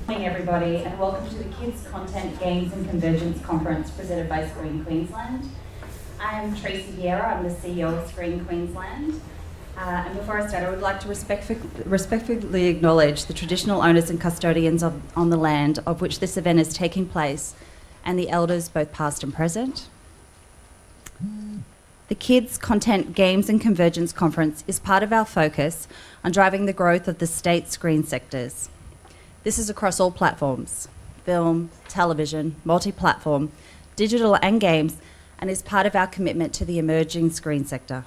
Good morning everybody and welcome to the Kids Content, Games and Convergence Conference presented by Screen Queensland. I'm Tracy Vieira, I'm the CEO of Screen Queensland. And before I start, I would like to respectfully acknowledge the traditional owners and custodians on the land of which this event is taking place and the elders both past and present. The Kids Content, Games and Convergence Conference is part of our focus on driving the growth of the state screen sectors. This is across all platforms, film, television, multi-platform, digital and games, and is part of our commitment to the emerging screen sector.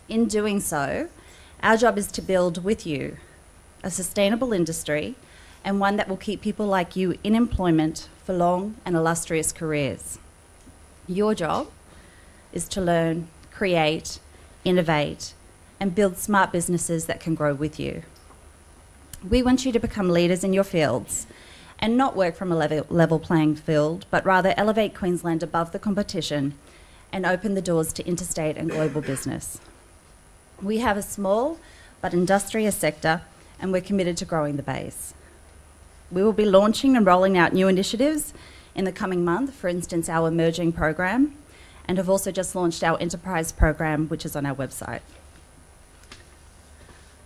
In doing so, our job is to build with you a sustainable industry and one that will keep people like you in employment for long and illustrious careers. Your job is to learn, create, innovate, and build smart businesses that can grow with you. We want you to become leaders in your fields and not work from a level playing field, but rather elevate Queensland above the competition and open the doors to interstate and global business. We have a small but industrious sector and we're committed to growing the base. We will be launching and rolling out new initiatives in the coming month, for instance, our emerging program, and have also just launched our enterprise program, which is on our website.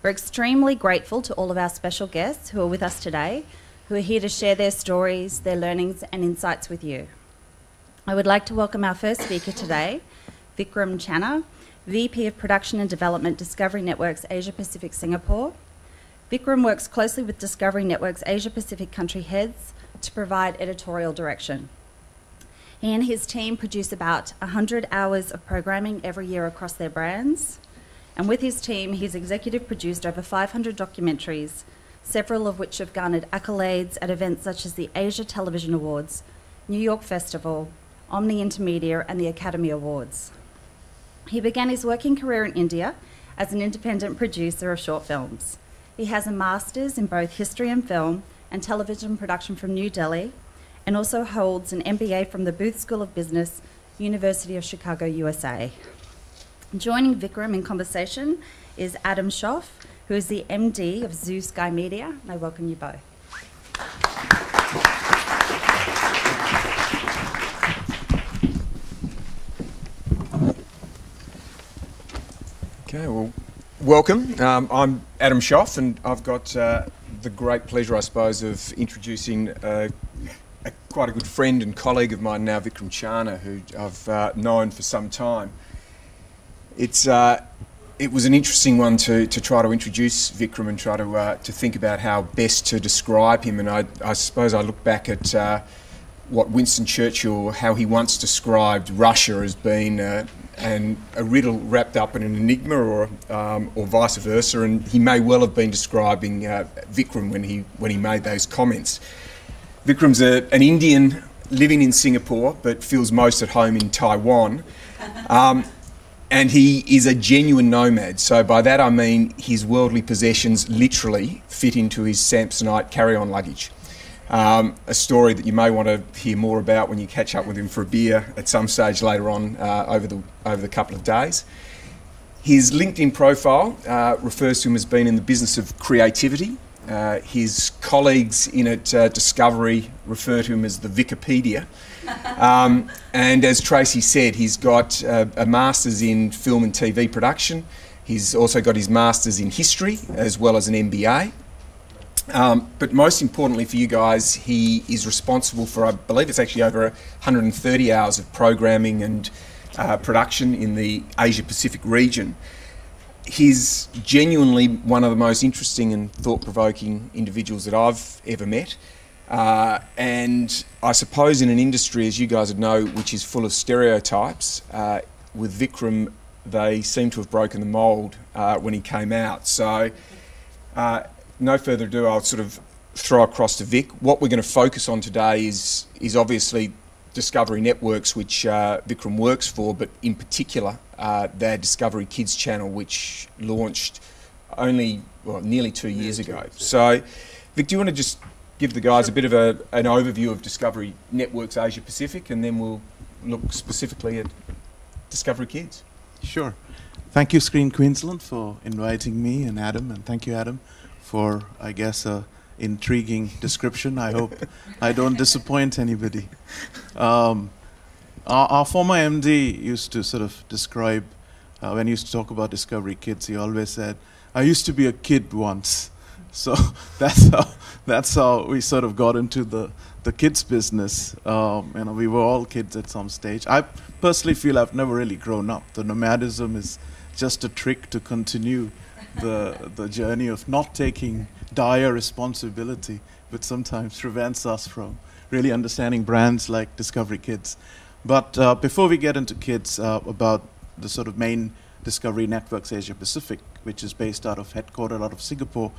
We're extremely grateful to all of our special guests who are with us today, who are here to share their stories, their learnings and insights with you. I would like to welcome our first speaker today, Vikram Channa, VP of Production and Development, Discovery Networks Asia Pacific Singapore. Vikram works closely with Discovery Networks Asia Pacific country heads to provide editorial direction. He and his team produce about 100 hours of programming every year across their brands. And with his team, he's executive produced over 500 documentaries, several of which have garnered accolades at events such as the Asia Television Awards, New York Festival, Omni Intermedia, and the Academy Awards. He began his working career in India as an independent producer of short films. He has a master's in both history and film and television production from New Delhi, and also holds an MBA from the Booth School of Business, University of Chicago, USA. Joining Vikram in conversation is Adam Schoff, who is the MD of ZooSkyMedia. I welcome you both. Okay, well, welcome. I'm Adam Schoff, and I've got the great pleasure, I suppose, of introducing quite a good friend and colleague of mine now, Vikram Channa, who I've known for some time. It was an interesting one to try to introduce Vikram and try to think about how best to describe him. And I suppose I look back at what Winston Churchill, how he once described Russia as being a riddle wrapped up in an enigma, or vice versa. And he may well have been describing Vikram when he made those comments. Vikram's an Indian living in Singapore, but feels most at home in Taiwan. And he is a genuine nomad. So by that I mean his worldly possessions literally fit into his Samsonite carry-on luggage. A story that you may want to hear more about when you catch up with him for a beer at some stage later on over the couple of days. His LinkedIn profile refers to him as being in the business of creativity. His colleagues in at Discovery refer to him as the Wikipedia. And as Tracy said, he's got a master's in film and TV production. He's also got his master's in history as well as an MBA. But most importantly for you guys, he is responsible for, I believe it's actually over 130 hours of programming and production in the Asia Pacific region. He's genuinely one of the most interesting and thought-provoking individuals that I've ever met. And I suppose in an industry, as you guys would know, which is full of stereotypes, with Vikram, they seem to have broken the mould when he came out. So no further ado, I'll sort of throw across to Vic. What we're going to focus on today is obviously Discovery Networks, which Vikram works for, but in particular their Discovery Kids channel, which launched nearly 2 years ago. So Vic, do you want to just give the guys a bit of an overview of Discovery Networks Asia Pacific, and then we'll look specifically at Discovery Kids? Sure. Thank you, Screen Queensland, for inviting me and Adam, and thank you, Adam, for, I guess, a intriguing description. I hope I don't disappoint anybody. Our former MD used to sort of describe, when he used to talk about Discovery Kids, he always said, I used to be a kid once. So that's how we sort of got into the kids business. We were all kids at some stage. I personally feel I've never really grown up. The nomadism is just a trick to continue the journey of not taking dire responsibility, which sometimes prevents us from really understanding brands like Discovery Kids. But before we get into kids, about the sort of main Discovery Networks Asia Pacific, which is based headquartered out of Singapore,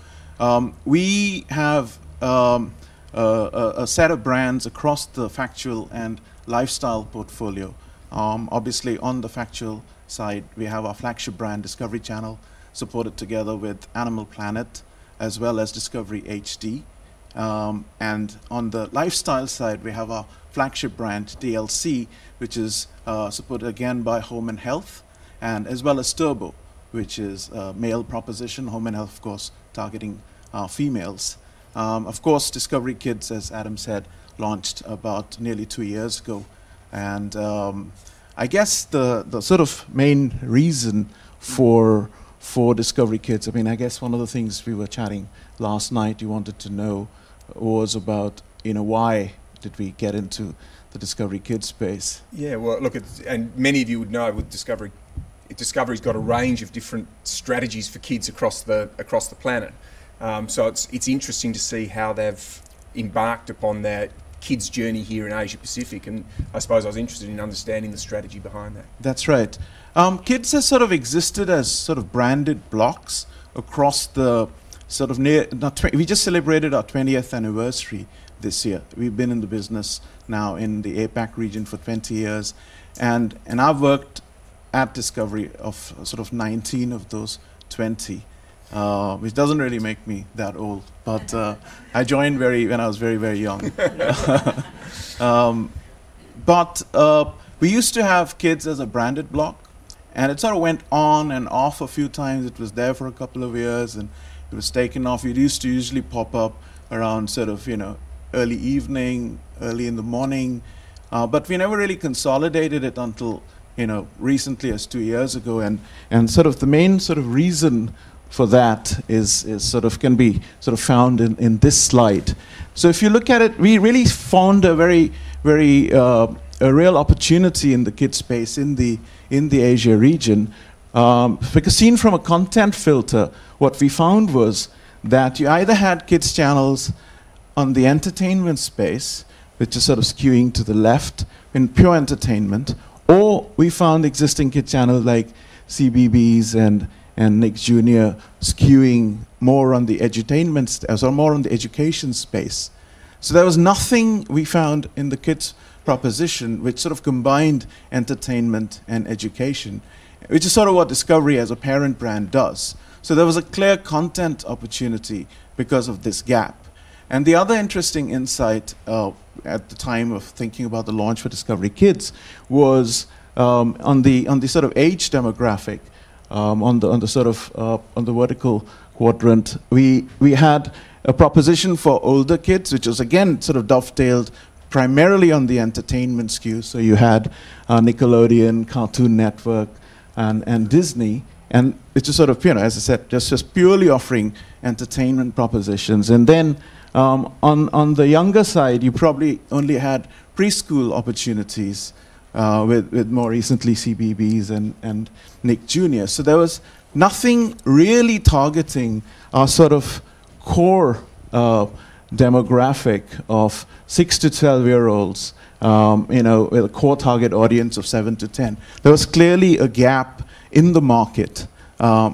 we have a set of brands across the factual and lifestyle portfolio. Obviously, on the factual side, we have our flagship brand, Discovery Channel, supported together with Animal Planet, as well as Discovery HD. And on the lifestyle side, we have our flagship brand, DLC, which is supported again by Home and Health, and as well as Turbo, which is a male proposition. Home and Health, of course, targeting females. Of course, Discovery Kids, as Adam said, launched about nearly 2 years ago. And I guess the sort of main reason for Discovery Kids, I mean, I guess one of the things we were chatting last night you wanted to know was about, why did we get into the Discovery Kids space? Yeah, well, look, and many of you would know with Discovery's got a range of different strategies for kids across the planet. So it's interesting to see how they've embarked upon their kids' journey here in Asia Pacific, and I suppose I was interested in understanding the strategy behind that. That's right. Kids has sort of existed as sort of branded blocks across the sort of we just celebrated our 20th anniversary this year. We've been in the business now in the APAC region for 20 years, and I've worked at Discovery of sort of 19 of those 20. Which doesn't really make me that old, but I joined when I was very, very young. But we used to have kids as a branded block, and it sort of went on and off a few times. It was there for a couple of years, and it was taken off. It used to usually pop up around sort of, early evening, early in the morning, but we never really consolidated it until, recently as 2 years ago, and sort of the main sort of reason for that can be sort of found in this slide. So if you look at it, we really found a very a real opportunity in the kids space in the Asia region, because seen from a content filter, what we found was that you either had kids channels on the entertainment space, which is sort of skewing to the left in pure entertainment, or we found existing kid channels like CBBS and Nick Jr. skewing more on the edutainment, so more on the education space. So there was nothing we found in the kids proposition which sort of combined entertainment and education, which is sort of what Discovery as a parent brand does. So there was a clear content opportunity because of this gap. And the other interesting insight at the time of thinking about the launch for Discovery Kids was on the sort of age demographic. On the vertical quadrant, we had a proposition for older kids, which was again sort of dovetailed primarily on the entertainment skew. So you had Nickelodeon, Cartoon Network, and Disney, and it's just sort of, as I said, just purely offering entertainment propositions. And then on the younger side, you probably only had preschool opportunities. With more recently CBBS and Nick Jr. So there was nothing really targeting our sort of core demographic of 6 to 12-year-olds, with a core target audience of 7 to 10. There was clearly a gap in the market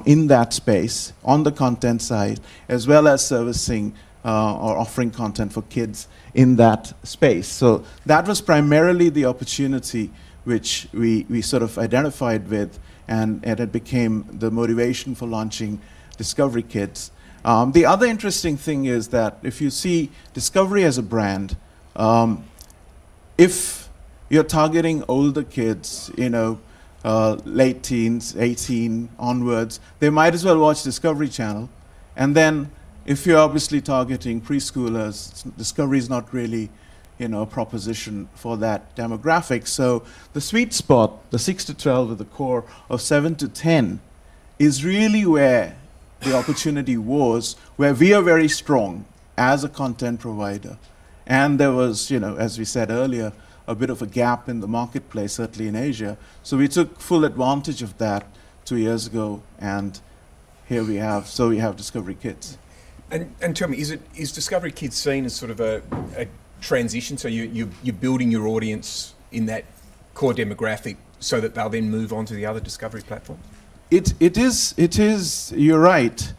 in that space on the content side, as well as servicing or offering content for kids in that space. So that was primarily the opportunity which we sort of identified with, and it became the motivation for launching Discovery Kids. The other interesting thing is that if you see Discovery as a brand, if you're targeting older kids, late teens, 18 onwards, they might as well watch Discovery Channel. And then if you're obviously targeting preschoolers, Discovery is not really, a proposition for that demographic. So the sweet spot, the 6 to 12 with the core of 7 to 10, is really where the opportunity was, where we are very strong as a content provider. And there was, as we said earlier, a bit of a gap in the marketplace, certainly in Asia. So we took full advantage of that 2 years ago, and here we have Discovery Kids. And tell me, is Discovery Kids seen as sort of a transition? So you're building your audience in that core demographic so that they'll then move on to the other Discovery platforms? It is. You're right.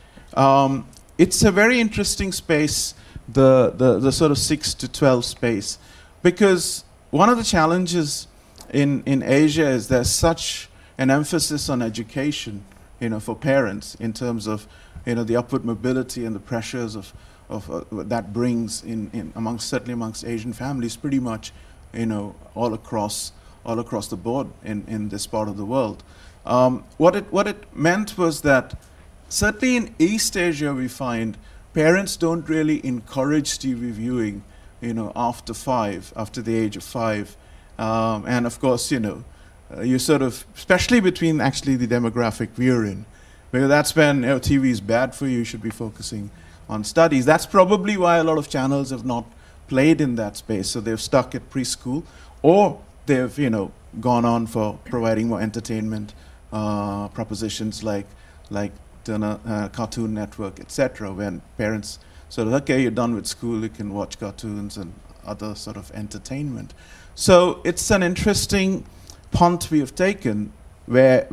It's a very interesting space, the sort of 6 to 12 space, because one of the challenges in Asia is there's such an emphasis on education, for parents in terms of, the upward mobility and the pressures of that brings certainly amongst Asian families, pretty much, all across the board in this part of the world. What it meant was that certainly in East Asia we find parents don't really encourage TV viewing, after the age of 5, and of course, you sort of, especially between actually the demographic we're in, because that's when TV is bad for you. You should be focusing on studies. That's probably why a lot of channels have not played in that space. So they've stuck at preschool, or they've gone on for providing more entertainment propositions like Cartoon Network, etc. When parents sort of, okay, you're done with school, you can watch cartoons and other sort of entertainment. So it's an interesting punt we have taken, where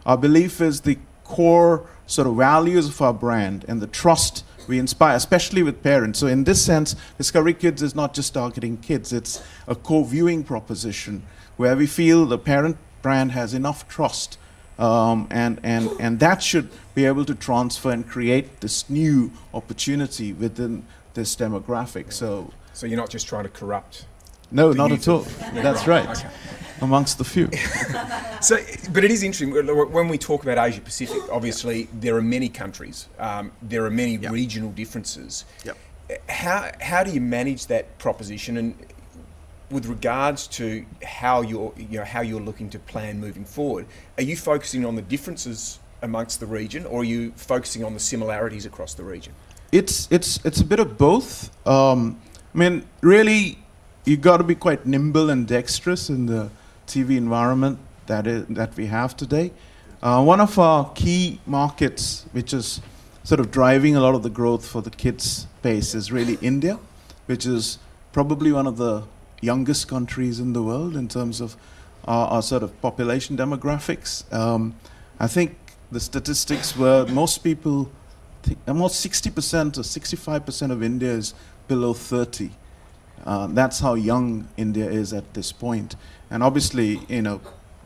our belief is the core sort of values of our brand and the trust we inspire, especially with parents. So in this sense, Discovery Kids is not just targeting kids, it's a co-viewing proposition where we feel the parent brand has enough trust, and that should be able to transfer and create this new opportunity within this demographic. So you're not just trying to corrupt? No, not at all. That's right. Okay. Amongst the few. But it is interesting, when we talk about Asia Pacific, obviously there are many countries, there are many regional differences. Yep. How do you manage that proposition, and with regards to how you're looking to plan moving forward, are you focusing on the differences amongst the region, or are you focusing on the similarities across the region? It's a bit of both. Really, you've got to be quite nimble and dexterous in the TV environment that we have today. One of our key markets, which is sort of driving a lot of the growth for the kids space, is really India, which is probably one of the youngest countries in the world in terms of our sort of population demographics. I think the statistics were most 60% or 65% of India is below 30. That's how young India is at this point. And obviously,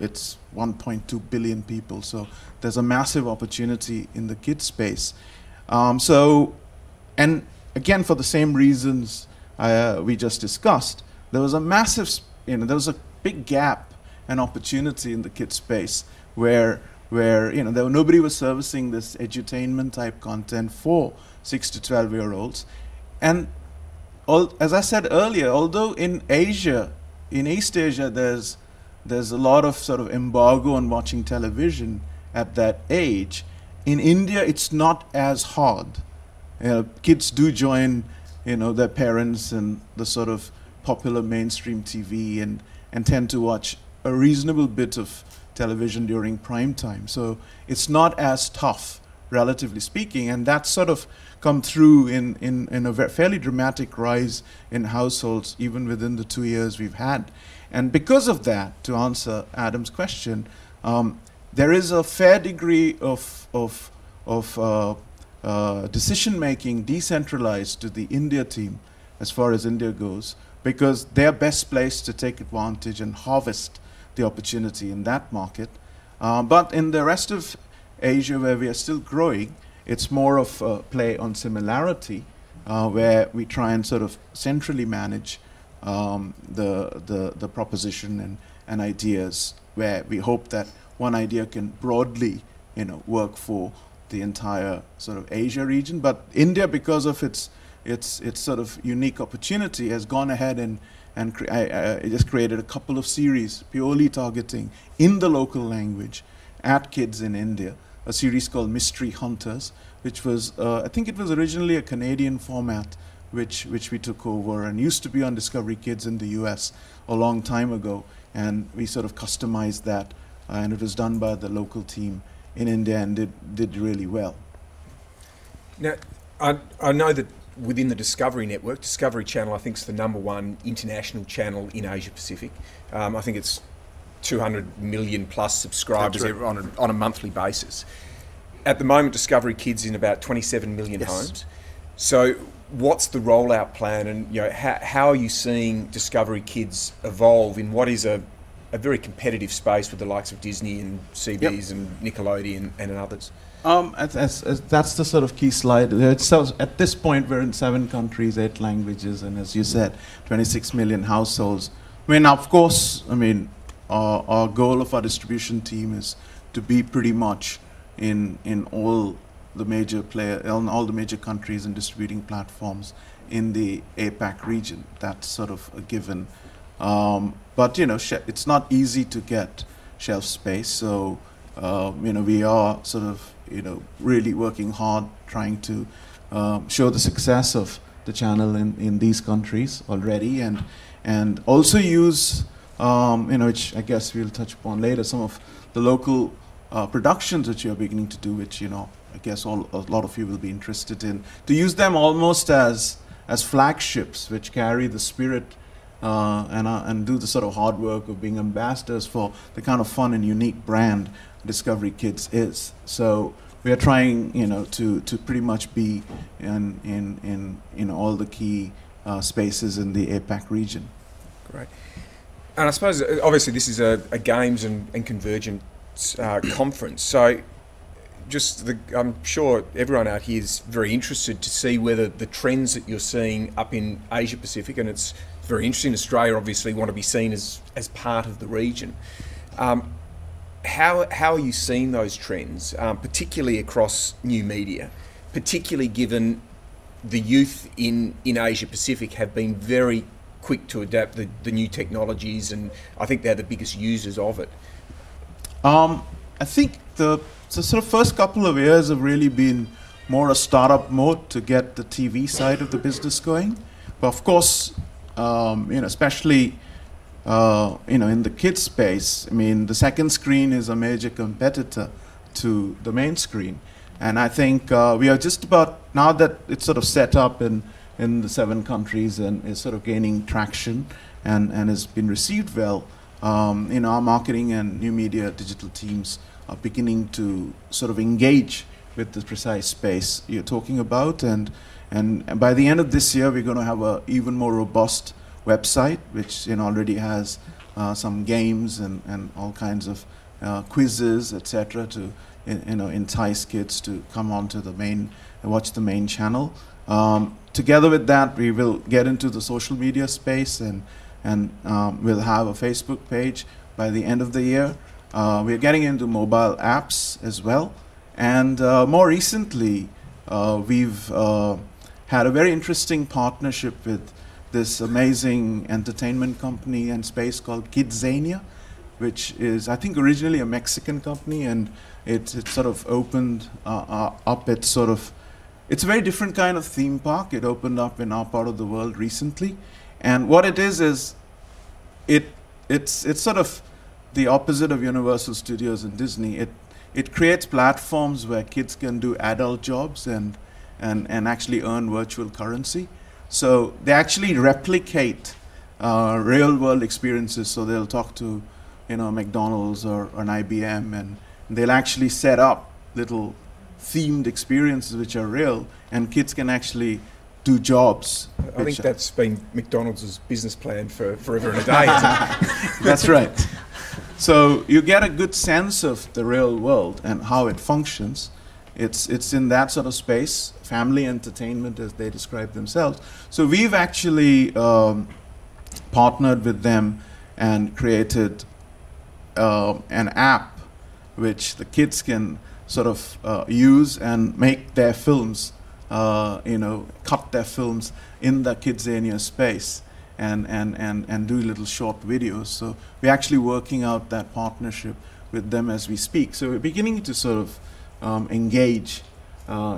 it's 1.2 billion people, so there's a massive opportunity in the kids space. And again, for the same reasons we just discussed, there was a massive, there was a big gap and opportunity in the kids space where nobody was servicing this edutainment type content for 6 to 12-year-olds. And as I said earlier, although in East Asia, there's a lot of sort of embargo on watching television at that age. In India, it's not as hard. Kids do join, their parents and the sort of popular mainstream TV and tend to watch a reasonable bit of television during prime time. So it's not as tough, relatively speaking, and that's sort of come through in a fairly dramatic rise in households, even within the 2 years we've had. And because of that, to answer Adam's question, there is a fair degree of decision-making decentralized to the India team, as far as India goes, because they're best placed to take advantage and harvest the opportunity in that market. But in the rest of Asia, where we are still growing, it's more of a play on similarity, where we try and sort of centrally manage the proposition and ideas, where we hope that one idea can broadly work for the entire sort of Asia region. But India, because of its sort of unique opportunity, has gone ahead and it just created a couple of series purely targeting in the local language at kids in India. A series called Mystery Hunters, which was, I think it was originally a Canadian format, which we took over and used to be on Discovery Kids in the US a long time ago. And we sort of customized that, and it was done by the local team in India and did really well. Now, I know that within the Discovery Network, Discovery Channel, I think, is the #1 international channel in Asia Pacific. I think it's 200 million plus subscribers on a monthly basis. At the moment, Discovery Kids in about 27 million homes. So what's the rollout plan, and how are you seeing Discovery Kids evolve in what is a very competitive space with the likes of Disney and CBeebies and Nickelodeon and others? That's the sort of key slide. At this point, we're in 7 countries, 8 languages, and as you said, 26 million households. I mean, of course, our goal of our distribution team is to be pretty much in all the major all the major countries and distributing platforms in the APAC region. That's sort of a given. But it's not easy to get shelf space. So we are sort of really working hard trying to show the success of the channel in these countries already, and also use which I guess we'll touch upon later, some of the local productions which you're beginning to do, which I guess a lot of you will be interested in, to use them almost as flagships which carry the spirit and do the sort of hard work of being ambassadors for the kind of fun and unique brand Discovery Kids is. So we are trying to pretty much be in all the key spaces in the APAC region. Great. And I suppose obviously this is a games and convergence conference, so I'm sure everyone out here is very interested to see whether the trends that you're seeing up in Asia Pacific, and it's very interesting, Australia obviously want to be seen as part of the region. How are you seeing those trends, particularly across new media, particularly given the youth in Asia Pacific have been very quick to adapt the new technologies, and I think they're the biggest users of it? I think the sort of first couple of years have really been more a startup mode to get the TV side of the business going. But of course, especially in the kids space, the second screen is a major competitor to the main screen. And I think we are just about, now that it's sort of set up in the 7 countries and is sort of gaining traction and has been received well, our marketing and new media digital teams are beginning to sort of engage with the precise space you're talking about. And by the end of this year, we're going to have an even more robust website, which already has some games and all kinds of quizzes, etc., to entice kids to come onto the main and watch the main channel. Together with that, we will get into the social media space, and we'll have a Facebook page by the end of the year. We're getting into mobile apps as well, and more recently, we've had a very interesting partnership with this amazing entertainment company and space called Kidzania, which is, I think, originally a Mexican company, and it sort of opened up its sort of, it's a very different kind of theme park. It opened up in our part of the world recently, and what it is it's sort of the opposite of Universal Studios and Disney. It creates platforms where kids can do adult jobs and actually earn virtual currency. So they actually replicate real world experiences. So they'll talk to McDonald's or an IBM, and they'll actually set up little themed experiences which are real, and kids can actually do jobs. I think that's been McDonald's business plan for forever and a day, isn't it? That's right. So you get a good sense of the real world and how it functions. It's in that sort of space, family entertainment as they describe themselves. So we've actually partnered with them and created an app which the kids can sort of use and make their films, cut their films in the Kidzania space and do little short videos. So we're actually working out that partnership with them as we speak. So we're beginning to sort of engage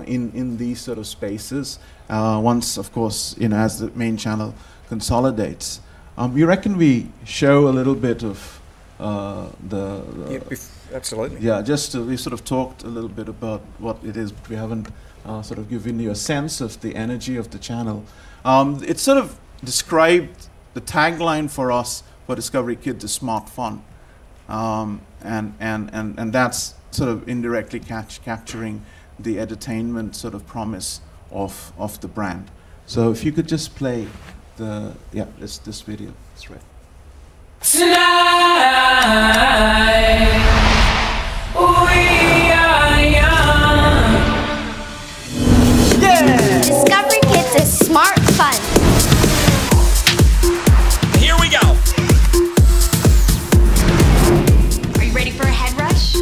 in these sort of spaces. Once, of course, as the main channel consolidates. We reckon we show a little bit of absolutely. Yeah, we sort of talked a little bit about what it is, but we haven't sort of given you a sense of the energy of the channel. It sort of described the tagline for us for Discovery Kids is smart fun, and that's sort of indirectly capturing the entertainment sort of promise of the brand. So if you could just play this video. That's right. Tonight, we are young. Yeah! Discovery Kids is smart fun. Here we go. Are you ready for a head rush?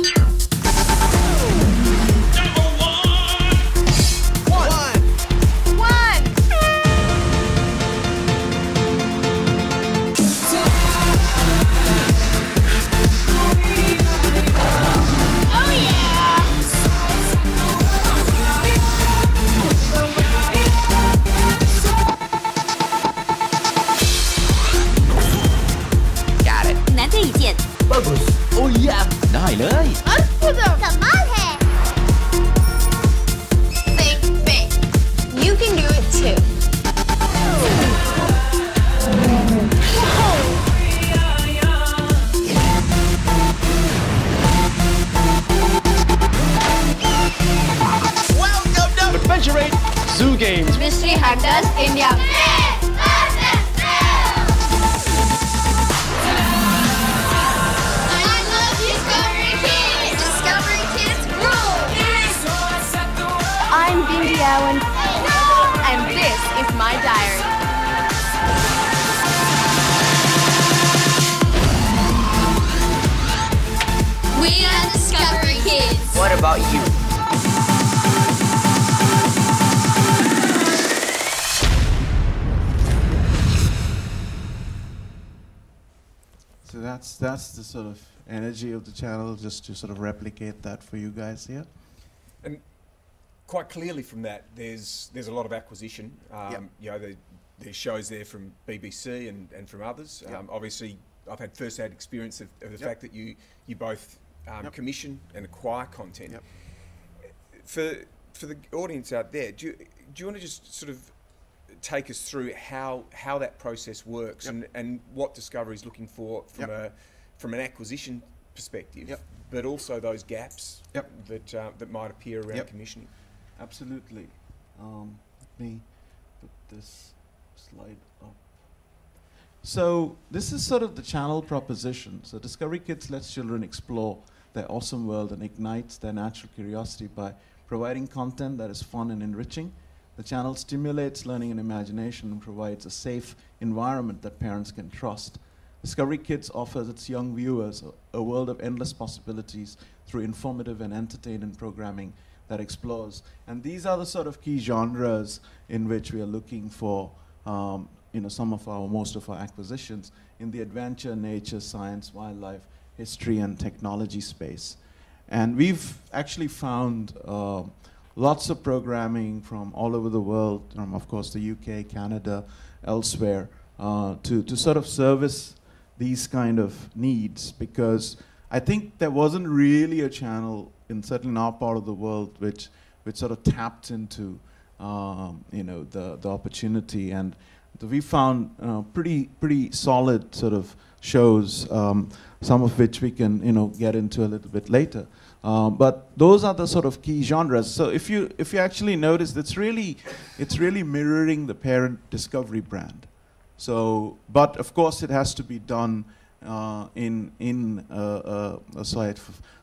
Bagus. Oh iya, ได้เลย Come on, hey! Think big. You can do it too. Welcome to Adventure 8 Zoo Games. Mystery Hunters India. And this is my diary. We are Discovery Kids. What about you? So that's the sort of energy of the channel, just to sort of replicate that for you guys here. And quite clearly from that, there's a lot of acquisition. There's shows there from BBC and from others. Obviously, I've had first-hand experience of the fact that you both commission and acquire content. For the audience out there, do you want to just sort of take us through how that process works and what Discovery is looking for from an acquisition perspective, but also those gaps that might appear around commissioning? Absolutely. Let me put this slide up. So this is sort of the channel proposition. So Discovery Kids lets children explore their awesome world and ignites their natural curiosity by providing content that is fun and enriching. The channel stimulates learning and imagination and provides a safe environment that parents can trust. Discovery Kids offers its young viewers a world of endless possibilities through informative and entertaining programming that explores. And these are the sort of key genres in which we are looking for most of our acquisitions in the adventure, nature, science, wildlife, history, and technology space. And we've actually found lots of programming from all over the world, from, of course, the UK, Canada, elsewhere, to sort of service these kind of needs, because I think there wasn't really a channel, certainly in our part of the world, which sort of tapped into the opportunity. And we found pretty solid sort of shows, some of which we can get into a little bit later. But those are the sort of key genres. So if you actually notice, it's really mirroring the parent Discovery brand. So, but of course it has to be done in a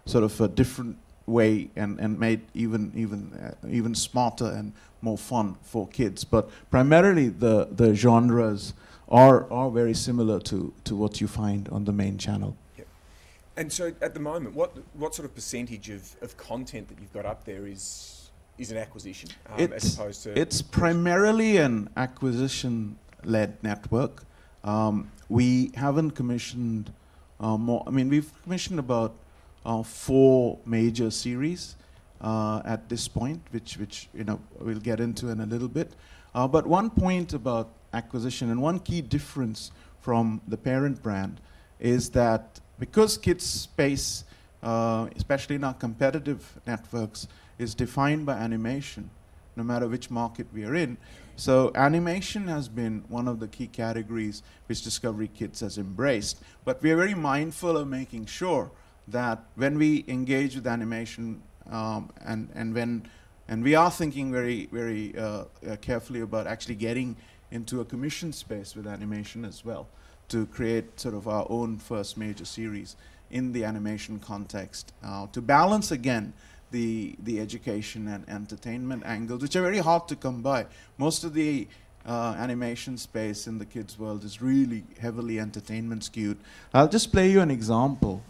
sort of a different way and made even smarter and more fun for kids. But primarily the genres are very similar to what you find on the main channel. And so at the moment, what sort of percentage of content that you've got up there is an acquisition as opposed to... It's primarily an acquisition-led network. We haven't commissioned more. I mean, we've commissioned about 4 major series at this point, which you know we'll get into in a little bit. But one point about acquisition and one key difference from the parent brand is that because kids space, especially in our competitive networks, is defined by animation, no matter which market we are in. So animation has been one of the key categories which Discovery Kids has embraced. But we are very mindful of making sure that when we engage with animation and we are thinking very carefully about actually getting into a commission space with animation as well, to create sort of our own first major series in the animation context, to balance again the education and entertainment angles, which are very hard to come by. Most of the animation space in the kids' world is really heavily entertainment skewed. I'll just play you an example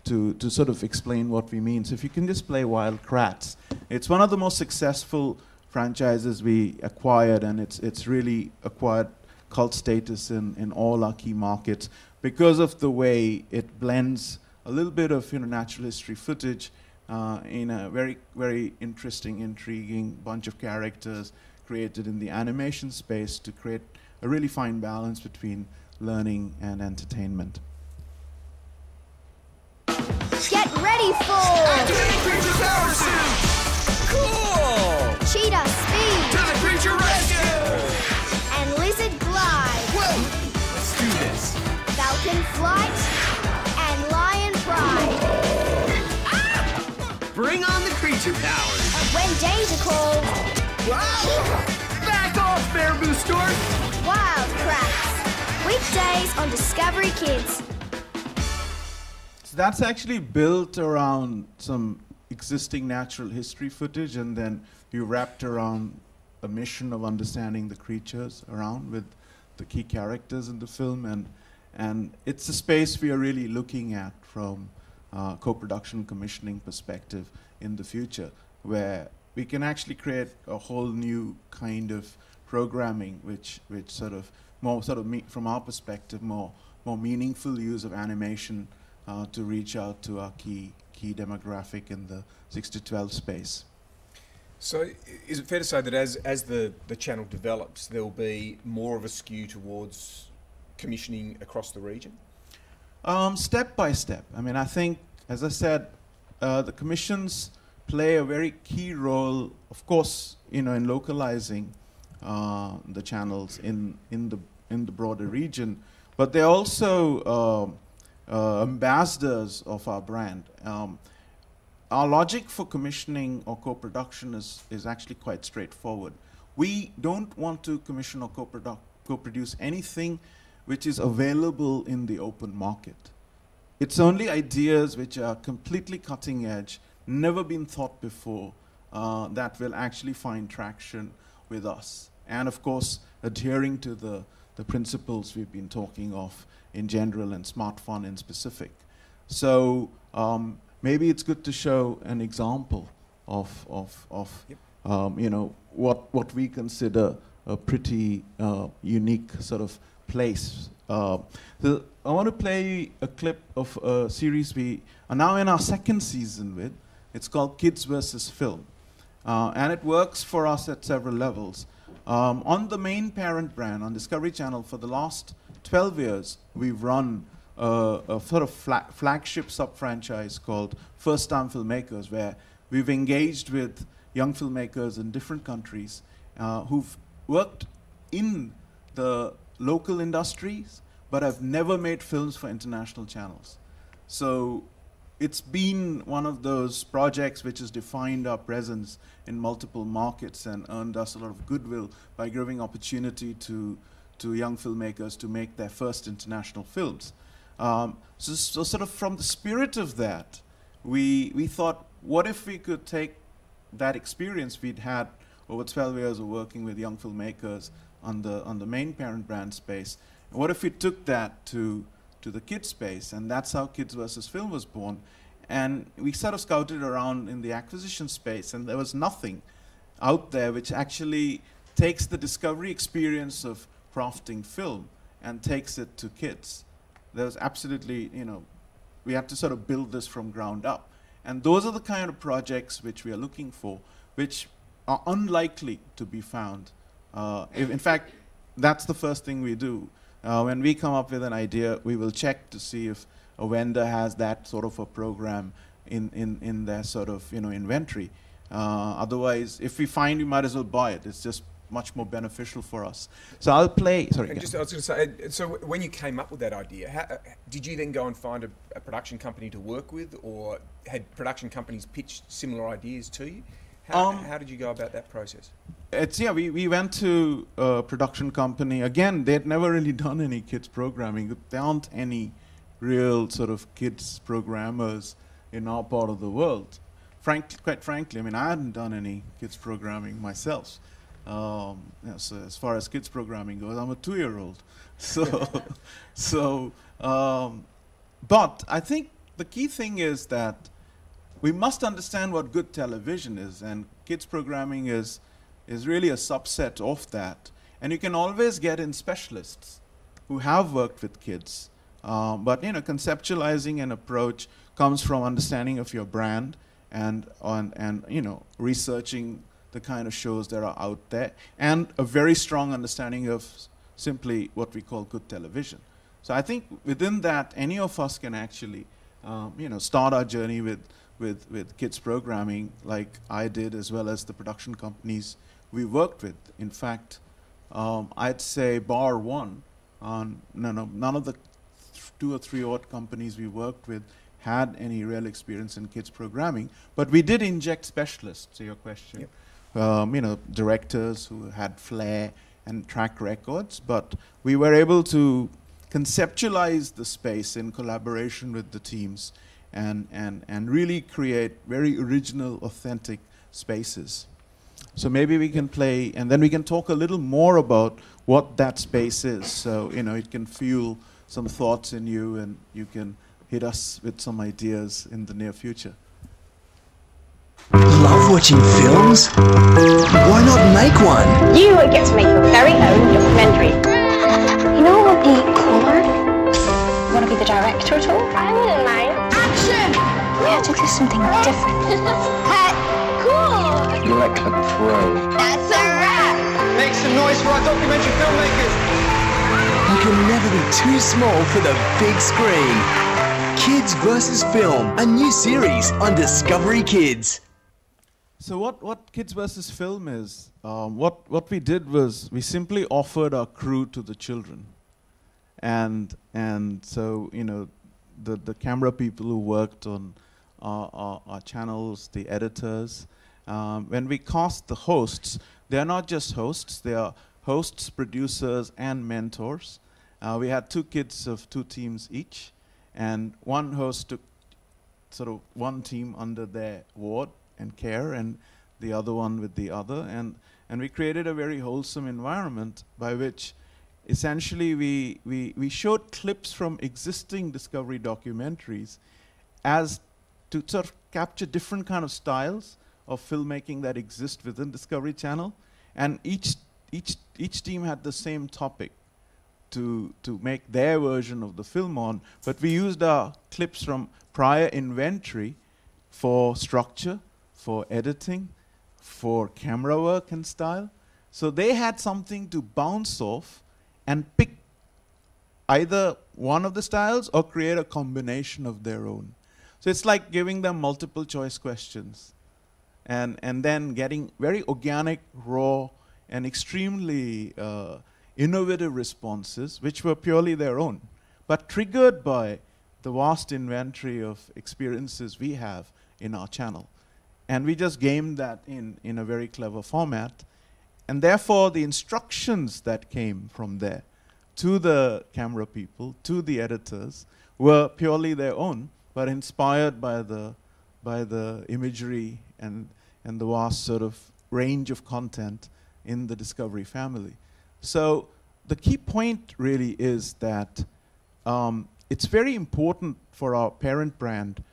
to sort of explain what we mean. So if you can just play Wild Kratts. It's one of the most successful franchises we acquired, and it's really acquired cult status in all our key markets because of the way it blends a little bit of natural history footage in a very interesting, intriguing bunch of characters created in the animation space to create a really fine balance between learning and entertainment. Get ready for Activate creature power suit! Cool! cheetah speed To the creature rescue! and lizard glide, Whoa! Let's do this. falcon flight and lion pride. Bring on the creature powers! When danger calls, Wow! Back off, Bamboo Stork! Wild Kratts. Weekdays on Discovery Kids. So that's actually built around some existing natural history footage, and then you wrapped around a mission of understanding the creatures around with the key characters in the film, and it's a space we are really looking at from co-production commissioning perspective in the future, where we can actually create a whole new kind of programming, which from our perspective, more meaningful use of animation to reach out to our key demographic in the 6 to 12 space. So is it fair to say that as the channel develops, there will be more of a skew towards commissioning across the region? Step by step. I mean, I think, as I said, the commissions play a very key role, of course, in localizing the channels in the broader region, but they're also ambassadors of our brand. Our logic for commissioning or co-production is actually quite straightforward. We don't want to commission or co-produce anything which is available in the open market. It's only ideas which are completely cutting edge, never been thought before, that will actually find traction with us. And of course, adhering to the principles we've been talking of in general and smart fun in specific. So maybe it's good to show an example of Yep. what we consider a pretty unique sort of place. So I want to play a clip of a series we are now in our second season with. It's called Kids vs. Film. And it works for us at several levels. On the main parent brand, on Discovery Channel, for the last 12 years, we've run a sort of flagship sub-franchise called First Time Filmmakers, where we've engaged with young filmmakers in different countries who've worked in the local industries, but have never made films for international channels. So it's been one of those projects which has defined our presence in multiple markets and earned us a lot of goodwill by giving opportunity to young filmmakers to make their first international films. So sort of from the spirit of that, we thought, what if we could take that experience we'd had over 12 years of working with young filmmakers on the main parent brand space, and what if we took that to to the kids space, and that's how Kids versus Film was born. And we sort of scouted around in the acquisition space, and there was nothing out there which actually takes the discovery experience of crafting film and takes it to kids. There was absolutely, we had to sort of build this from ground up. And those are the kind of projects which we are looking for, which are unlikely to be found. In fact, that's the first thing we do. When we come up with an idea, we will check to see if a vendor has that sort of a program in their sort of inventory. Otherwise, if we find, we might as well buy it. It's just much more beneficial for us. So I'll play. Sorry. And just, I was going to say, so when you came up with that idea, did you then go and find a production company to work with, or had production companies pitched similar ideas to you? How did you go about that process? We went to a production company. Again, they'd never really done any kids programming. There aren't any real sort of kids programmers in our part of the world. Quite frankly, I mean, I hadn't done any kids programming myself. So as far as kids programming goes, I'm a 2-year-old. But I think the key thing is that we must understand what good television is, and kids programming is really a subset of that. And you can always get in specialists who have worked with kids. But conceptualizing an approach comes from understanding of your brand and researching the kind of shows that are out there, and a very strong understanding of simply what we call good television. So I think within that, any of us can actually, start our journey with kids programming, like I did, as well as the production companies we worked with. In fact, I'd say bar one, none of the 2 or 3 odd companies we worked with had any real experience in kids programming, but we did inject specialists, to your question. Yep. Directors who had flair and track records, but we were able to conceptualize the space in collaboration with the teams and really create very original, authentic spaces. So maybe we can play, and then we can talk a little more about what that space is. So, it can fuel some thoughts in you, and you can hit us with some ideas in the near future. Love watching films? Why not make one? You get to make your very own documentary. You know what would be cooler? Want to be the director at all? I wouldn't mind. Action! We have to do something different. Cut! Cool! You're like a pro. That's a wrap! Make some noise for our documentary filmmakers. You can never be too small for the big screen. Kids versus Film, a new series on Discovery Kids. So what Kids versus Film is, what we did was we simply offered our crew to the children. And so, the camera people who worked on our channels, the editors, when we cast the hosts, they're not just hosts, they are hosts, producers, and mentors. We had 2 kids of 2 teams each, and one host took sort of one team under their ward and care, and the other one with the other, and we created a very wholesome environment by which essentially we showed clips from existing Discovery documentaries as to sort of capture different kind of styles of filmmaking that exist within Discovery Channel, and each team had the same topic to make their version of the film on, but we used our clips from prior inventory for structure, for editing, for camera work and style. So they had something to bounce off and pick either one of the styles or create a combination of their own. So it's like giving them multiple choice questions and then getting very organic, raw, and extremely innovative responses, which were purely their own, but triggered by the vast inventory of experiences we have in our channel. And we just gamed that in a very clever format. And therefore, the instructions that came from there to the camera people, to the editors, were purely their own, but inspired by the imagery and the vast sort of range of content in the Discovery family. So the key point really is that it's very important for our parent brand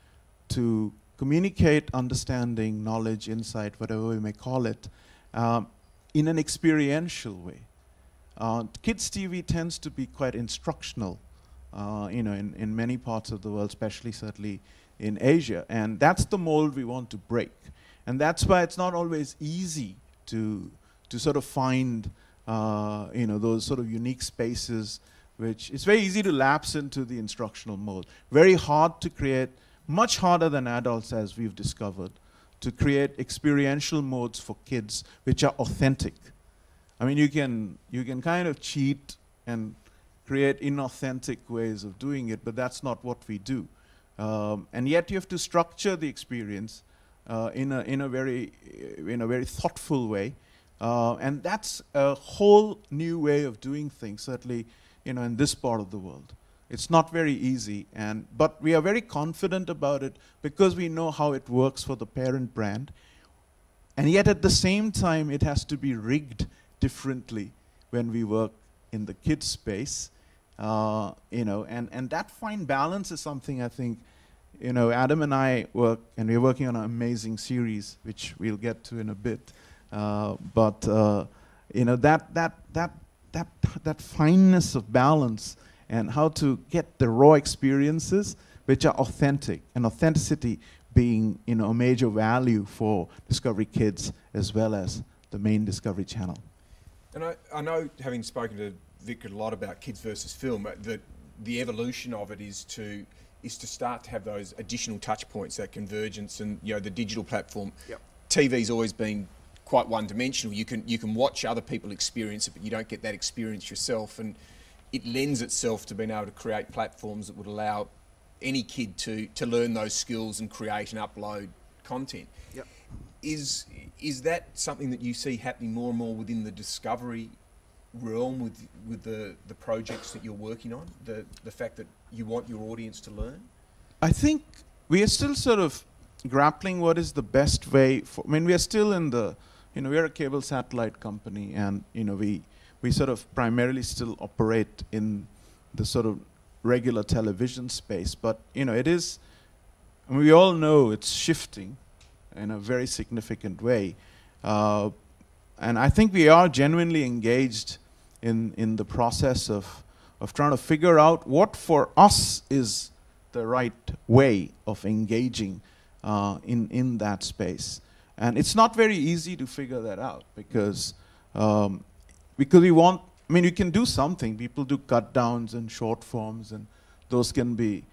to communicate understanding, knowledge, insight, whatever we may call it, in an experiential way. Kids TV tends to be quite instructional, in many parts of the world, especially certainly in Asia, and that's the mold we want to break. And that's why it's not always easy to sort of find those sort of unique spaces, which it's very easy to lapse into the instructional mode. Very hard to create, much harder than adults, as we've discovered, to create experiential modes for kids which are authentic. I mean, you can kind of cheat and create inauthentic ways of doing it, but that's not what we do. And yet you have to structure the experience in a very thoughtful way, and that's a whole new way of doing things. Certainly, in this part of the world, it's not very easy, but we are very confident about it because we know how it works for the parent brand, and yet at the same time, it has to be rigged differently when we work in the kids space, and that fine balance is something I think. Adam and I work, and we're working on an amazing series, which we'll get to in a bit. That fineness of balance and how to get the raw experiences which are authentic, and authenticity being a major value for Discovery Kids as well as the main Discovery Channel. And I know, having spoken to Vikram a lot about kids versus film, that the evolution of it is to start to have those additional touch points, that convergence, and the digital platform. Yep. TV's always been quite one-dimensional. You can watch other people experience it, but you don't get that experience yourself. And it lends itself to being able to create platforms that would allow any kid to learn those skills and create and upload content. Yep. Is that something that you see happening more and more within the Discovery realm with the projects that you're working on, the fact that you want your audience to learn? I think we are still sort of grappling what is the best way for, we are still in the, we're a cable satellite company, and we sort of primarily still operate in the sort of regular television space, but it is, we all know it's shifting in a very significant way, and I think we are genuinely engaged in the process of trying to figure out what for us is the right way of engaging in that space. And it's not very easy to figure that out because we want, you can do something. People do cut downs and short forms, and those can be,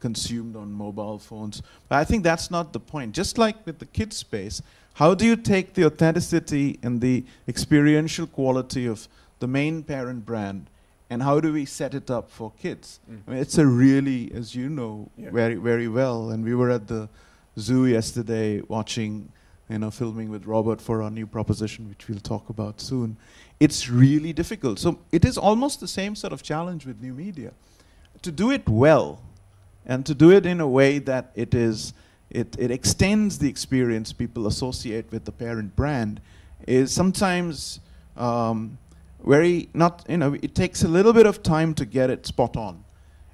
consumed on mobile phones. But I think that's not the point. Just like with the kids space, how do you take the authenticity and the experiential quality of the main parent brand, and how do we set it up for kids? It's a really, as you know, very, very well. And we were at the zoo yesterday watching, filming with Robert for our new proposition, which we'll talk about soon. It's really difficult. So it is almost the same sort of challenge with new media. To do it well, and to do it in a way that it extends the experience people associate with the parent brand, is sometimes it takes a little bit of time to get it spot on.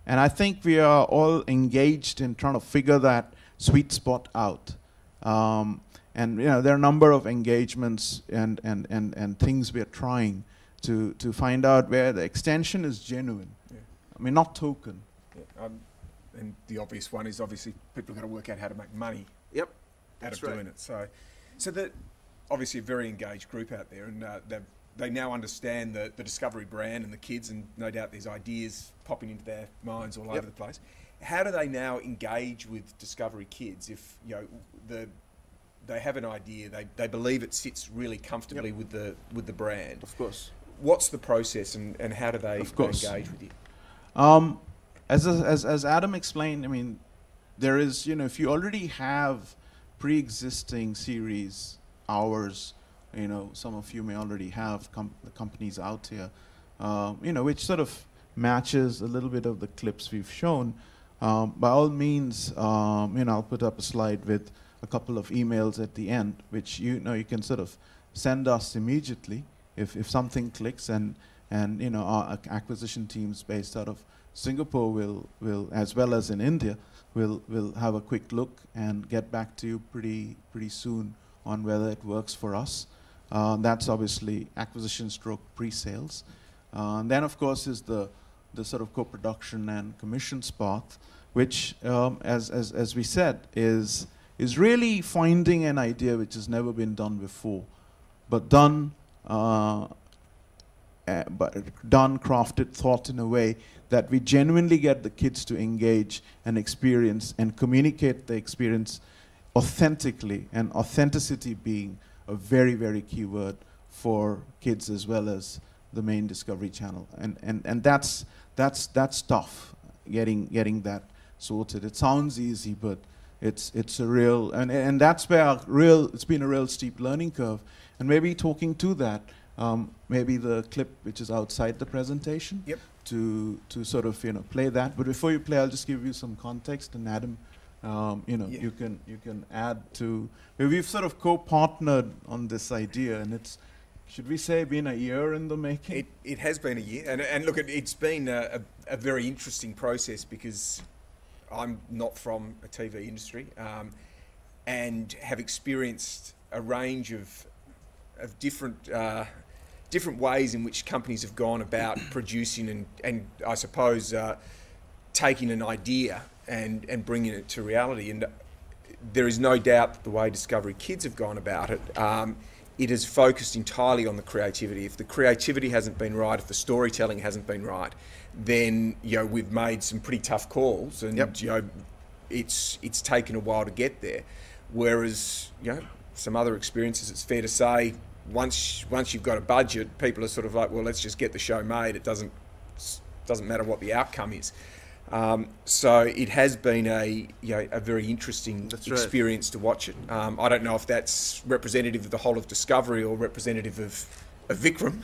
And I think we are all engaged in trying to figure that sweet spot out. And there are a number of engagements and things we are trying to find out where the extension is genuine. Yeah. Not token. Yeah. And the obvious one is obviously people have got to work out how to make money. Yep. Out of doing it. So that obviously a very engaged group out there, and they now understand the Discovery brand and the kids, and no doubt there's ideas popping into their minds all over the place. How do they now engage with Discovery Kids if they have an idea, they believe it sits really comfortably with the brand? Of course. What's the process, and how do they engage with you? As Adam explained, there is, if you already have pre-existing series, ours, some of you may already have the companies out here, which sort of matches a little bit of the clips we've shown. By all means, I'll put up a slide with a couple of emails at the end, which you can sort of send us immediately if something clicks, and our acquisition teams based out of Singapore will, as well as in India, will have a quick look and get back to you pretty soon on whether it works for us. That's obviously acquisition stroke pre-sales. Then of course is the sort of co-production and commissions part, which as we said is really finding an idea which has never been done before, but done, crafted, thought in a way that we genuinely get the kids to engage and experience and communicate the experience authentically, and authenticity being a very, very key word for kids as well as the main Discovery Channel. And that's tough, getting that sorted. It sounds easy, but it's a real, and that's where it's been a real steep learning curve. And maybe talking to that, maybe the clip which is outside the presentation, yep, to sort of play that. But before you play, I'll just give you some context, and Adam, yeah, you can add to. We've sort of co-partnered on this idea, and it's, should we say, been a year in the making? It has been a year, and look, it's been a very interesting process, because I'm not from a TV industry, and have experienced a range of different ways in which companies have gone about producing and I suppose taking an idea and bringing it to reality. And there is no doubt that the way Discovery Kids have gone about it, it has focused entirely on the creativity. If the creativity hasn't been right, if the storytelling hasn't been right, then we've made some pretty tough calls, and yep, it's taken a while to get there. Whereas some other experiences, it's fair to say, once you've got a budget, people are sort of like, well, let's just get the show made. It doesn't matter what the outcome is. So it has been a very interesting experience to watch it. I don't know if that's representative of the whole of Discovery or representative of Vikram,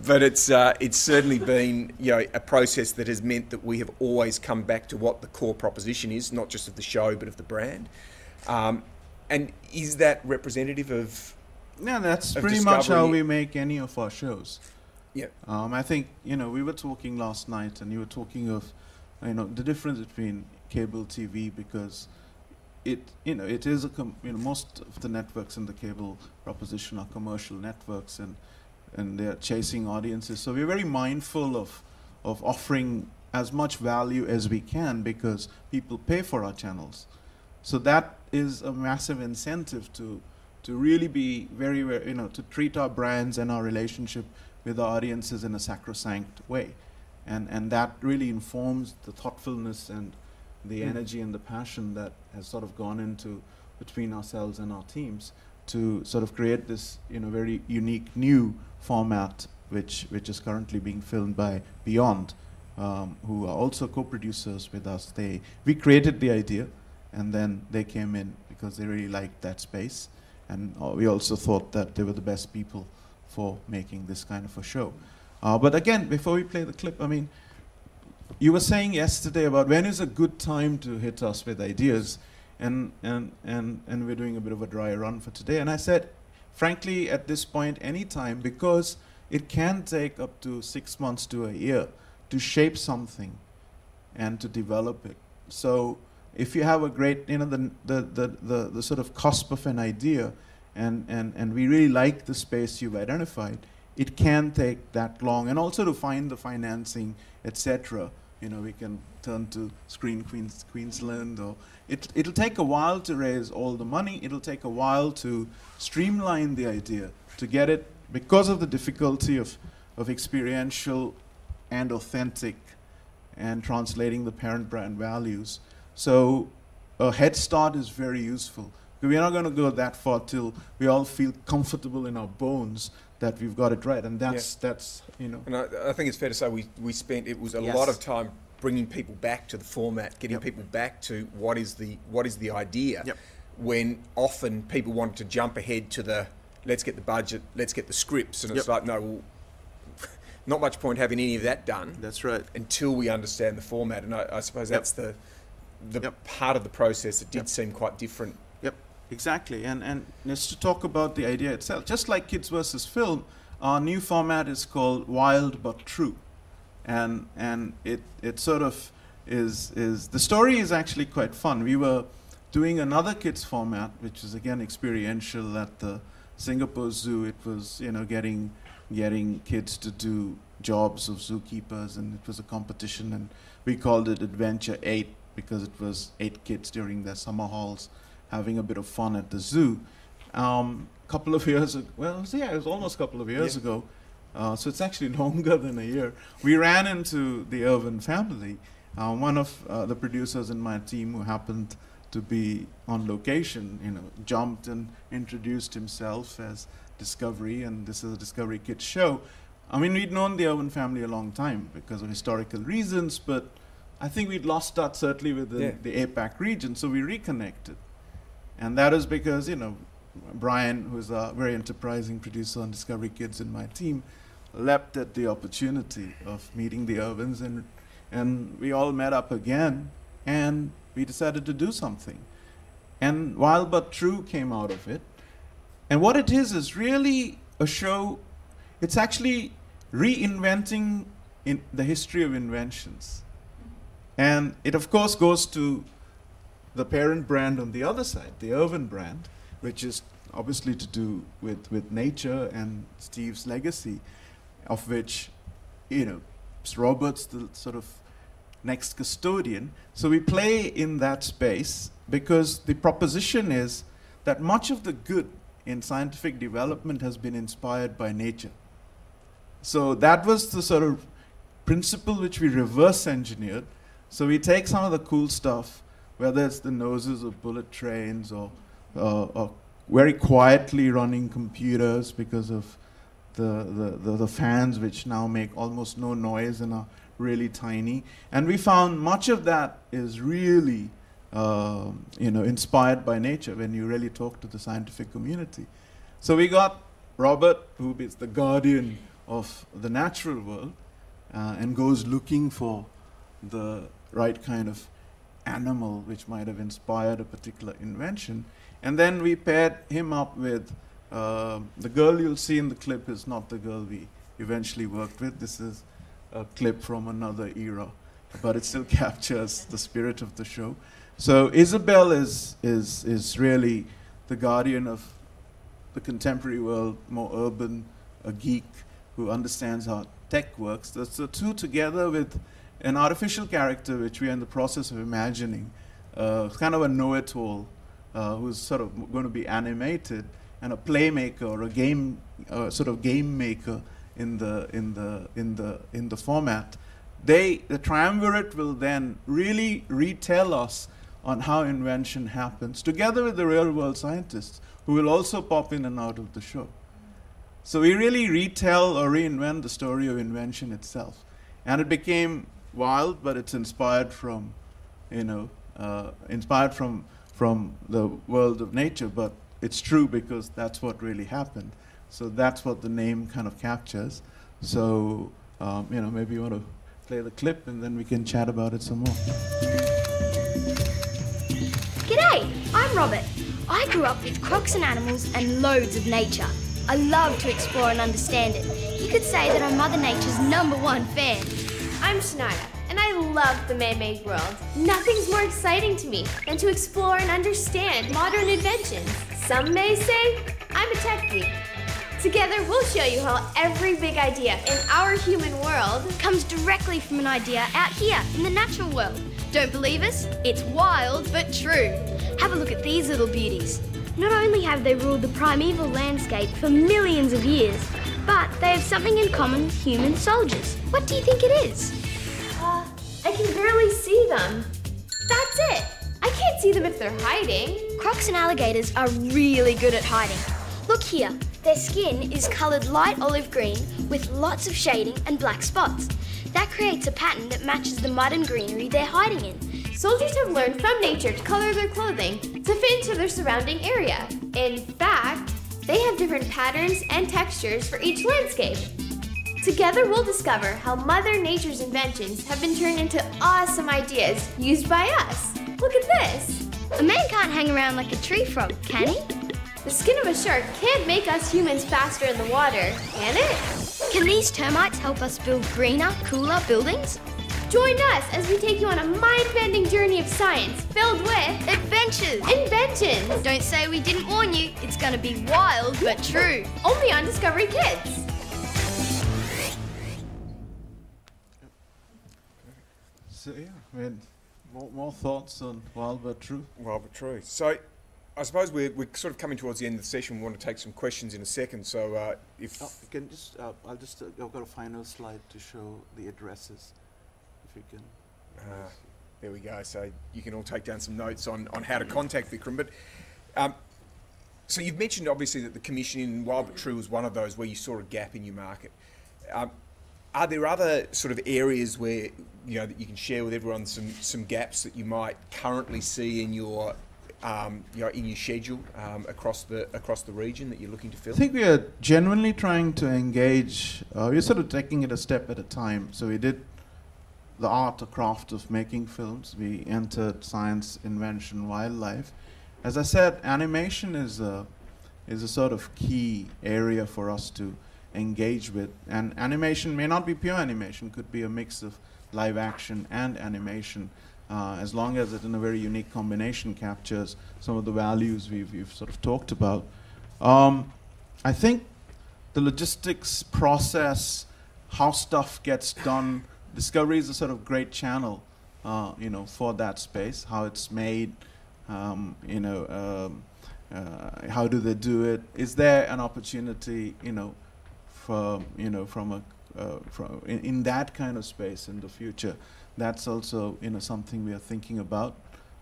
but it's certainly been a process that has meant that we have always come back to what the core proposition is, not just of the show but of the brand. And is that representative of? Yeah, that's pretty Discovery? much how we make any of our shows. Yeah. I think we were talking last night, and you were talking of the difference between cable TV, because it is most of the networks in the cable proposition are commercial networks, and they're chasing audiences. So we're very mindful of offering as much value as we can, because people pay for our channels. So that is a massive incentive to really be very, to treat our brands and our relationship with our audiences in a sacrosanct way. And that really informs the thoughtfulness and the energy and the passion that has sort of gone into between ourselves and our teams to sort of create this very unique new format, which is currently being filmed by Beyond, who are also co-producers with us. We created the idea, and then they came in because they really liked that space, and we also thought that they were the best people for making this kind of a show. But again, before we play the clip, I mean, you were saying yesterday about when is a good time to hit us with ideas, and we're doing a bit of a dry run for today. And I said, frankly, at this point, any time, because it can take up to 6 months to a year to shape something and to develop it. So if you have a great, the sort of cusp of an idea, and we really like the space you've identified, it can take that long. And also to find the financing, etc. We can turn to Screen Queensland, or it'll take a while to raise all the money. It'll take a while to streamline the idea, to get it, because of the difficulty of experiential and authentic and translating the parent brand values. So a head start is very useful. We're not going to go that far till we all feel comfortable in our bones that we've got it right, and that's And I think it's fair to say we spent a lot of time bringing people back to the format, getting people back to what is the idea. Yep. When often people wanted to jump ahead to the let's get the budget, let's get the scripts, and it's like, no, well, not much point having any of that done. That's right. Until we understand the format, and I suppose that's the part of the process that did seem quite different. Yep, exactly. And just to talk about the idea itself, just like Kids versus Film, our new format is called Wild But True. and it sort of is the story is actually quite fun. We were doing another kids format, which is again experiential at the Singapore Zoo. It was, you know, getting kids to do jobs of zookeepers, and it was a competition, and we called it Adventure 8 because it was 8 kids during their summer halls having a bit of fun at the zoo. Couple of years ago, well, yeah, it was almost a couple of years ago, so it's actually longer than a year. We ran into the Irvin family. One of the producers in my team, who happened to be on location, you know, jumped and introduced himself as Discovery, and this is a Discovery Kids show. I mean, we'd known the Irvin family a long time because of historical reasons, but I think we'd lost touch certainly with the APAC region, so we reconnected. And that is because, you know, Brian, who's a very enterprising producer on Discovery Kids in my team, leapt at the opportunity of meeting the Irvins, and we all met up again, and we decided to do something. And Wild But True came out of it. And what it is really a show. It's actually reinventing in the history of inventions. And it, of course, goes to the parent brand on the other side, the Irvin brand, which is obviously to do with nature and Steve's legacy, of which, you know, Robert's the sort of next custodian. So we play in that space because the proposition is that much of the good in scientific development has been inspired by nature. So that was the sort of principle which we reverse engineered. So we take some of the cool stuff, whether it's the noses of bullet trains or very quietly running computers because of the fans, which now make almost no noise and are really tiny. And we found much of that is really you know, inspired by nature when you really talk to the scientific community. So we got Robert, who is the guardian of the natural world, and goes looking for the right kind of animal which might have inspired a particular invention. And then we paired him up with the girl you'll see in the clip is not the girl we eventually worked with. This is a clip from another era, but it still captures the spirit of the show. So Isabel is really the guardian of the contemporary world, more urban, a geek who understands how tech works. The two together with an artificial character which we are in the process of imagining, kind of a know-it-all who's sort of going to be animated, and a playmaker or a game, sort of game maker in the format. The triumvirate will then really retell us on how invention happens, together with the real-world scientists who will also pop in and out of the show. So we really retell or reinvent the story of invention itself. And it became wild, but it's inspired from, you know, inspired from the world of nature, but it's true because that's what really happened. So that's what the name kind of captures. So, you know, maybe you want to play the clip and then we can chat about it some more. G'day, I'm Robert. I grew up with crocs and animals and loads of nature. I love to explore and understand it. You could say that I'm Mother Nature's #1 fan. I'm Channa, and I love the man-made world. Nothing's more exciting to me than to explore and understand modern inventions. Some may say I'm a tech geek. Together, we'll show you how every big idea in our human world comes directly from an idea out here in the natural world. Don't believe us? It's wild but true. Have a look at these little beauties. Not only have they ruled the primeval landscape for millions of years, but they have something in common with human soldiers. What do you think it is? I can barely see them. That's it. I can't see them if they're hiding. Crocs and alligators are really good at hiding. Look here. Their skin is coloured light olive green with lots of shading and black spots. That creates a pattern that matches the mud and greenery they're hiding in. Soldiers have learned from nature to color their clothing to fit into their surrounding area. In fact, they have different patterns and textures for each landscape. Together we'll discover how Mother Nature's inventions have been turned into awesome ideas used by us. Look at this. A man can't hang around like a tree frog, can he? The skin of a shark can't make us humans faster in the water, can it? Can these termites help us build greener, cooler buildings? Join us as we take you on a mind-bending journey of science filled with Adventures! inventions. Don't say we didn't warn you. It's going to be wild but true. Only on Discovery Kids. So yeah, I mean, more thoughts on Wild but True? Wild but true. So I suppose we're sort of coming towards the end of the session. We want to take some questions in a second. So if... you can just, I've got a final slide to show the addresses, if you can. There we go. So you can all take down some notes on how to contact Vikram. But so you've mentioned obviously that the commissioning in Wild but True was one of those where you saw a gap in your market. Are there other sort of areas where that you can share with everyone some gaps that you might currently see in your in your schedule across the region that you're looking to fill? I think we are genuinely trying to engage. We're sort of taking it a step at a time. So we did the art or craft of making films. We entered science, invention, wildlife. As I said, animation is a sort of key area for us to engage with. And animation may not be pure animation, could be a mix of live action and animation, as long as it in a very unique combination captures some of the values we've sort of talked about. I think the logistics process, how stuff gets done, Discovery is a sort of great channel, for that space, how it's made, how do they do it? Is there an opportunity, in that kind of space in the future? That's also something we are thinking about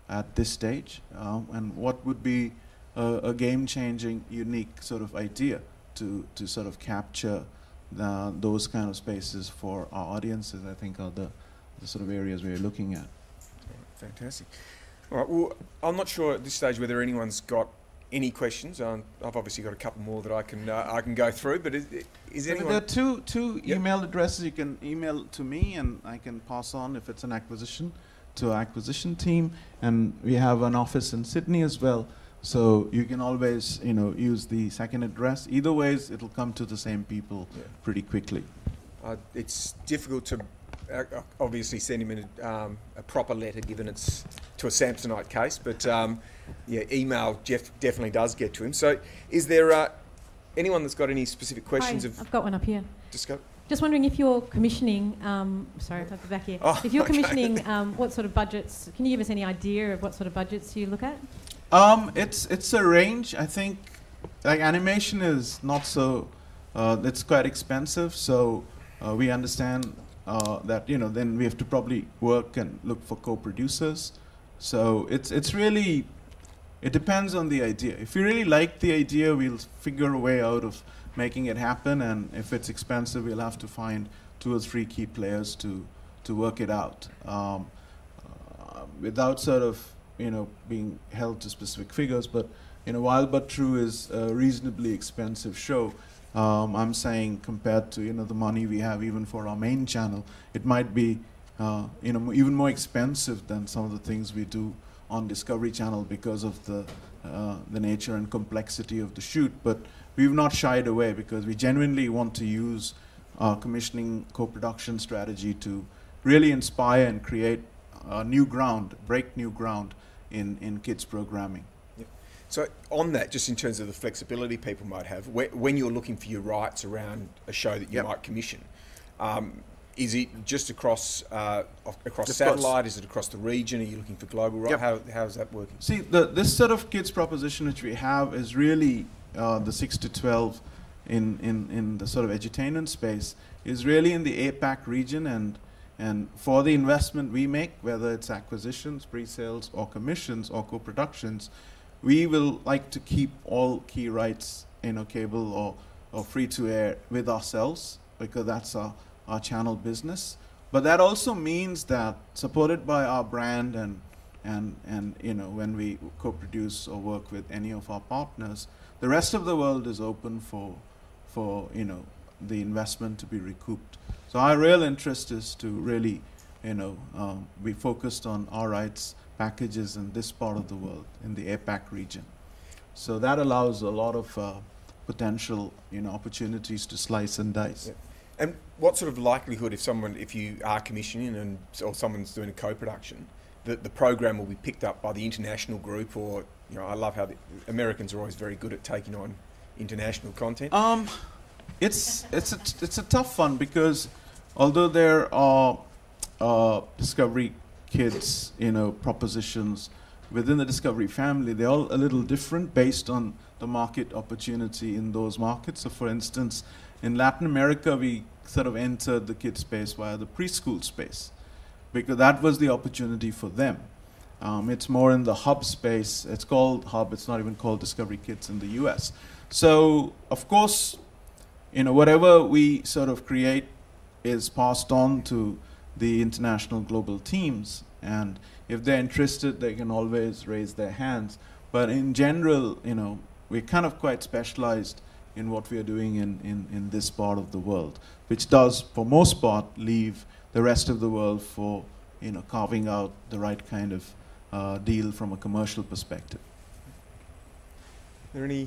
at this stage, and what would be a game-changing, unique sort of idea to sort of capture those kind of spaces for our audiences, I think, are the sort of areas we're looking at. Fantastic. All right, well, I'm not sure at this stage whether anyone's got any questions. I've obviously got a couple more that I can go through, but is anyone... There are two email addresses. You can email to me, and I can pass on if it's an acquisition to our acquisition team. And we have an office in Sydney as well, so you can always use the second address. Either ways, it'll come to the same people pretty quickly. It's difficult to obviously send him a proper letter, given it's to a Samsonite case, but email definitely does get to him. So is there anyone that's got any specific questions? Hi, I've got one up here. Just wondering if you're commissioning, sorry, at the back here. If you're commissioning, what sort of budgets, can you give us any idea of what sort of budgets you look at? It's a range. I think like animation is not so, it's quite expensive, so we understand that then we have to probably work and look for co-producers. So it's really, it depends on the idea. If we really like the idea, we'll figure a way out of making it happen, and if it's expensive, we'll have to find 2 or 3 key players to work it out, without sort of being held to specific figures. But Wild but True is a reasonably expensive show. I'm saying compared to the money we have even for our main channel, it might be even more expensive than some of the things we do on Discovery Channel because of the nature and complexity of the shoot. But we've not shied away because we genuinely want to use our commissioning co-production strategy to really inspire and create new ground, break new ground in kids programming. So on that, just in terms of the flexibility people might have, when you're looking for your rights around a show that you might commission, is it just across satellite? Is it across the region? Are you looking for global rights? How is that working? See, this sort of kids proposition which we have is really the 6 to 12 in the sort of edutainment space is really in the APAC region, and for the investment we make, whether it's acquisitions, pre-sales, or commissions, or co-productions, we will like to keep all key rights, cable or free-to-air with ourselves, because that's our channel business. But that also means that, supported by our brand and when we co-produce or work with any of our partners, the rest of the world is open for the investment to be recouped. So our real interest is to really be focused on our rights packages in this part of the world, in the APAC region. So that allows a lot of potential opportunities to slice and dice. And what sort of likelihood, if you are commissioning or someone's doing a co-production, that the program will be picked up by the international group, or I love how the Americans are always very good at taking on international content. It's a tough one, because although there are Discovery Kids, propositions within the Discovery family, they're all a little different based on the market opportunity in those markets. So, for instance, in Latin America, we sort of entered the kids space via the preschool space, because that was the opportunity for them. It's more in the hub space. It's called hub. It's not even called Discovery Kids in the US. So, of course, whatever we sort of create is passed on to the international global teams, and if they're interested, they can always raise their hands. But in general, we're kind of quite specialized in what we are doing in this part of the world, which does, for most part, leave the rest of the world for carving out the right kind of deal from a commercial perspective. Are there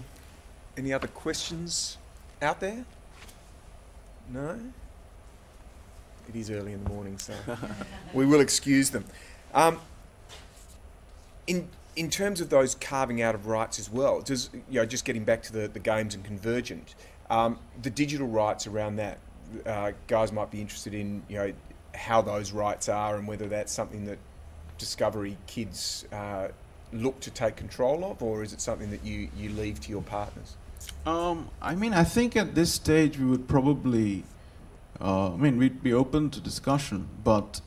any other questions out there? No? It is early in the morning, so we will excuse them. In terms of those carving out of rights as well, just getting back to the games and Convergent, the digital rights around that, guys might be interested in how those rights are, and whether that's something that Discovery Kids look to take control of, or is it something that you leave to your partners? I think at this stage we would probably, we'd be open to discussion, but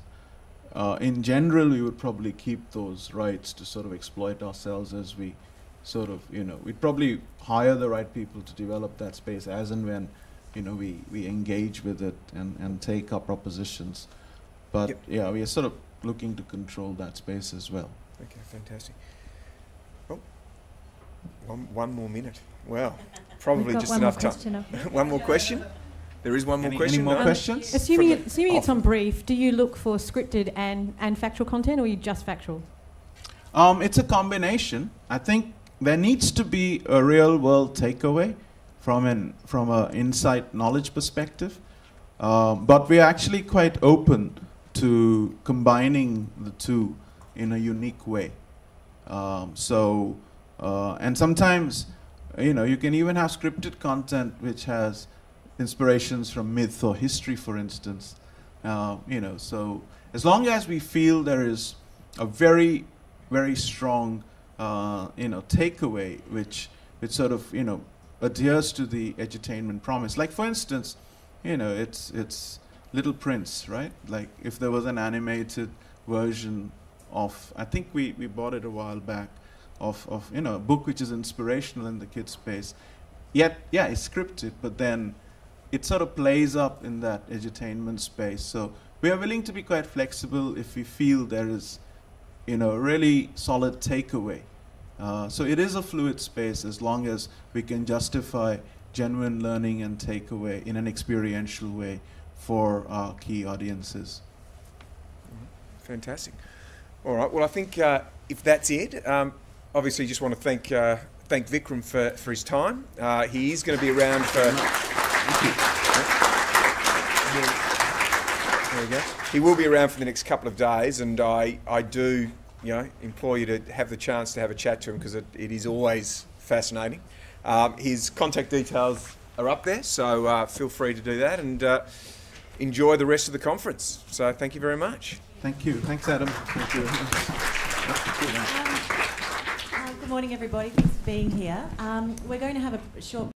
in general we would probably keep those rights to sort of exploit ourselves as we sort of, we'd probably hire the right people to develop that space as and when, we engage with it and take up propositions. But yep. Yeah, we are sort of looking to control that space as well. Okay, fantastic. Oh, one more minute. Well, probably just enough time. One more question? There is one more question. Any more questions? Assuming it's on brief, do you look for scripted and factual content, or are you just factual? It's a combination. I think there needs to be a real world takeaway from an insight knowledge perspective, but we're actually quite open to combining the two in a unique way. And sometimes, you can even have scripted content which has inspirations from myth or history, for instance. So as long as we feel there is a very, very strong, takeaway which sort of, adheres to the edutainment promise. Like, for instance, it's Little Prince, right? Like, if there was an animated version of, I think we bought it a while back, of a book which is inspirational in the kids space. Yet, yeah, it's scripted, but then it sort of plays up in that edutainment space. So we are willing to be quite flexible if we feel there is, a really solid takeaway. So it is a fluid space as long as we can justify genuine learning and takeaway in an experiential way for our key audiences. Fantastic. All right. Well, I think if that's it, obviously just want to thank Vikram for his time. He is going to be around for... There we go. He will be around for the next couple of days, and I do implore you to have the chance to have a chat to him, because it is always fascinating. His contact details are up there, so feel free to do that, and enjoy the rest of the conference. So thank you very much. Thank you. Thanks, Adam. Thank you. Good morning, everybody. Thanks for being here. We're going to have a short